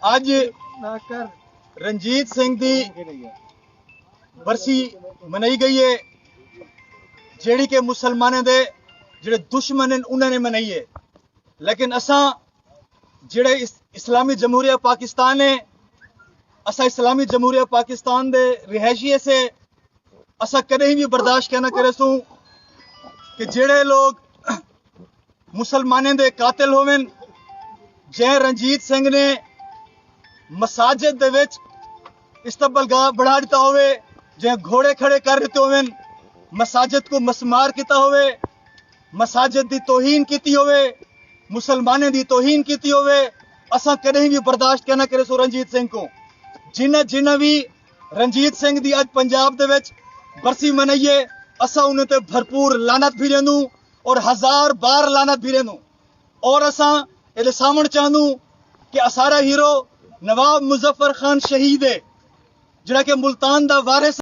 اج رنجیت سنگھ دی برسی منائی گئی ہے جیڑی کہ مسلمانوں دے جڑے دشمن ہیں انہوں نے منائی ہے، لیکن اساں جڑے اسلامی جمہوریہ پاکستان ہے، اساں اسلامی جمہوریہ پاکستان دے رہائشی سے اساں کدیں بھی برداشت نہ کرے سوں کہ جڑے لوگ مسلمانوں دے قاتل ہوون، جے رنجیت سنگھ نے مساجد دے وچ استقبال گاہ بڑھا دیتا ہوئے، جے گھوڑے کھڑے کر دیتے ہوئے، مساجد کو مسمار کیتا ہوئے، مساجد دی توہین کیتی ہوئے، مسلمانوں دی توہین کیتی ہوئے، اساں کدیں بھی برداشت نہ کرے سو رنجیت سنگھ کو۔ جنہ بھی رنجیت سنگھ دی اج پنجاب دے وچ برسی منائیے، اساں انہاں تے بھرپور لعنت بھی دینوں اور 1000 بار لعنت بھی دینوں، اور اساں اے سامن چاہندوں کہ اسارا ہیرو نواب مظفر خان شہید ہے جڑا کہ ملتان دا وارث